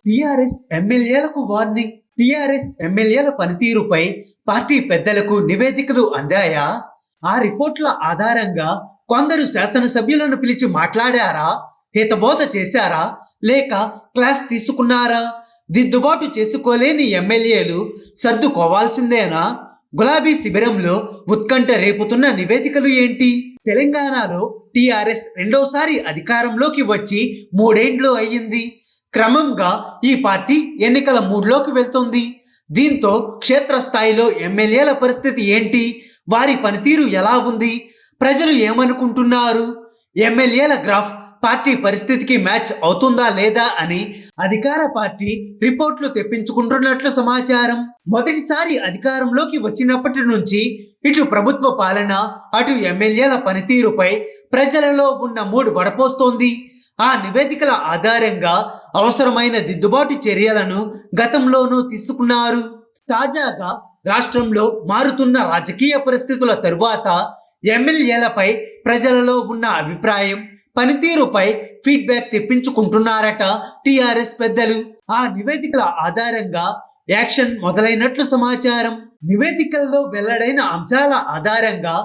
TRS ఎమ్మెల్యేలకు warning. TRS ఎమ్మెల్యేల పనితీరుపై పార్టీ పెద్దలకు నివేదికలు అందాయా? ఆ రిపోర్ట్ల ఆధారంగా కొందరు శాసనసభ్యులను పిలిచి మాట్లాడారా, హితబోధ చేశారా, లేక క్లాస్ తీసుకున్నారా? దిద్దుబాటు చేసుకోలేని ఎమ్మెల్యేలు సర్దుకోవాల్సిందేనా? గులాబీ శిబిరంలో ఉత్కంఠ రేపుతున్న నివేదికలు ఏంటి? తెలంగాణలో టీఆర్ఎస్ రెండోసారి అధికారంలోకి వచ్చి 3 ఏళ్లు అయ్యింది. క్రమంగా ఈ పార్టీ ఎన్నికల మూడ్లోకి వెళ్తుంది. దీంతో క్షేత్రస్థాయిలో ఎమ్మెల్యేల పరిస్థితి ఏంటి, వారి పనితీరు ఎలా ఉంది, ప్రజలు ఏమనుకుంటున్నారు, ఎమ్మెల్యేల గ్రాఫ్ పార్టీ పరిస్థితికి మ్యాచ్ అవుతుందా లేదా అని అధికార పార్టీ రిపోర్ట్లు తెప్పించుకుంటున్నట్లు సమాచారం. మొదటిసారి అధికారంలోకి వచ్చినప్పటి నుంచి ఇటు ప్రభుత్వ పాలన, అటు ఎమ్మెల్యేల పనితీరుపై ప్రజలలో ఉన్న మూడ్ వడపోస్తోంది. ఆ నివేదికల ఆధారంగా అవసరమైన దిద్దుబాటు చర్యలను గతంలోనూ తీసుకున్నారు. తాజాగా రాష్ట్రంలో మారుతున్న రాజకీయ పరిస్థితుల తరువాత ఎమ్మెల్యేలపై ప్రజలలో ఉన్న అభిప్రాయం, పనితీరుపై ఫీడ్బ్యాక్ తెప్పించుకుంటున్నారట టీఆర్ఎస్ పెద్దలు. ఆ నివేదికల ఆధారంగా యాక్షన్ మొదలైనట్లు సమాచారం. నివేదికల్లో వెల్లడైన అంశాల ఆధారంగా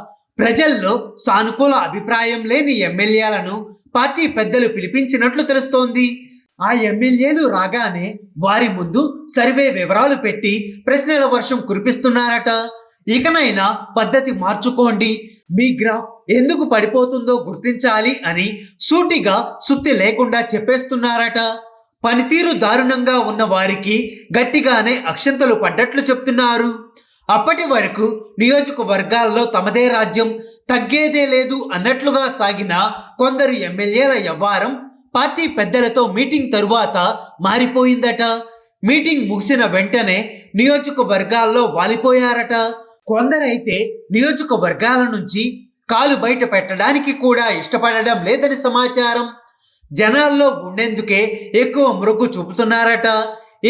ప్రజల్లో సానుకూల అభిప్రాయం లేని ఎమ్మెల్యేలను పార్టీ పెద్దలు పిలిపించినట్లు తెలుస్తోంది. ఆ ఎమ్మెల్యేలు రాగానే వారి ముందు సర్వే వివరాలు పెట్టి ప్రశ్నల వర్షం కురిపిస్తున్నారట. ఇకనైనా పద్ధతి మార్చుకోండి, మీ గ్రాఫ్ ఎందుకు పడిపోతుందో గుర్తించాలి అని సూటిగా సుత్తి లేకుండా చెప్పేస్తున్నారట. పనితీరు దారుణంగా ఉన్న వారికి గట్టిగానే అక్షంతలు పడ్డట్లు చెప్తున్నారు. అప్పటి వరకు నియోజకవర్గాల్లో తమదే రాజ్యం, తగ్గేదే లేదు అన్నట్లుగా సాగిన కొందరు ఎమ్మెల్యేల వ్యవహారం పార్టీ పెద్దలతో మీటింగ్ తరువాత మారిపోయిందట. మీటింగ్ ముగిసిన వెంటనే నియోజకవర్గాల్లో వాలిపోయారట. కొందరైతే నియోజకవర్గాల నుంచి కాలు బయట పెట్టడానికి కూడా ఇష్టపడడం లేదని సమాచారం. జనాల్లో ఉండేందుకే ఎక్కువ మొగ్గు చూపుతున్నారట.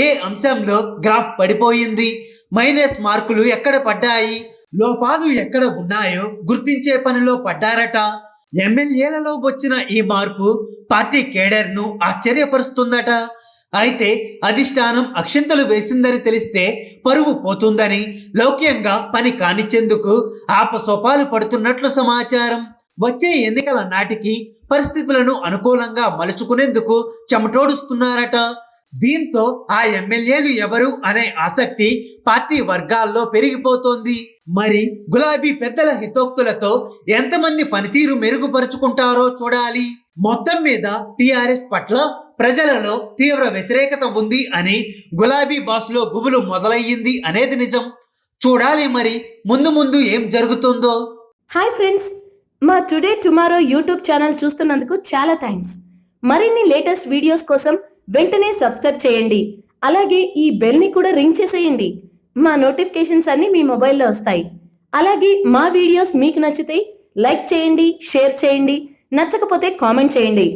ఏ అంశంలో గ్రాఫ్ పడిపోయింది, మైనస్ మార్కులు ఎక్కడ పడ్డాయి, లోపాలు ఎక్కడ ఉన్నాయో గుర్తించే పనిలో పడ్డారట. ఎమ్మెల్యేలలో వచ్చిన ఈ మార్పు పార్టీ కేడర్ను ఆశ్చర్యపరుస్తుందట. అయితే అధిష్టానం అక్షింతలు వేసిందని తెలిస్తే పరువు పోతుందని లౌక్యంగా పని కానిచ్చేందుకు ఆపసోపాలు పడుతున్నట్లు సమాచారం. వచ్చే ఎన్నికల నాటికి పరిస్థితులను అనుకూలంగా మలుచుకునేందుకు చెమటోడుస్తున్నారట. దీంతో ఆ ఎమ్మెల్యేలు ఎవరు అనే ఆసక్తి పార్టీ వర్గాల్లో పెరిగిపోతోంది. మరి గులాబీ పెద్దల హితోక్తులతో ఎంతమంది పనితీరు మెరుగుపరుచుకుంటారో చూడాలి. మొత్తం మీద టీఆర్ఎస్ పట్ల ప్రజలలో తీవ్ర వ్యతిరేకత ఉంది అని గులాబీ బాస్లో గుబులు మొదలయ్యింది అనేది నిజం. చూడాలి మరి ముందు ముందు ఏం జరుగుతుందో. హాయ్ ఫ్రెండ్స్, మా టుడే టుమారో యూట్యూబ్ ఛానల్ చూస్తున్నందుకు చాలా థ్యాంక్స్. మరిన్ని లేటెస్ట్ వీడియోస్ కోసం వెంటనే సబ్స్క్రైబ్ చేయండి. అలాగే ఈ బెల్ ని కూడా రింగ్ చేసేయండి. మా నోటిఫికేషన్స్ అన్ని మీ మొబైల్లో వస్తాయి. అలాగే మా వీడియోస్ మీకు నచ్చితే లైక్ చేయండి, షేర్ చేయండి, నచ్చకపోతే కామెంట్ చేయండి.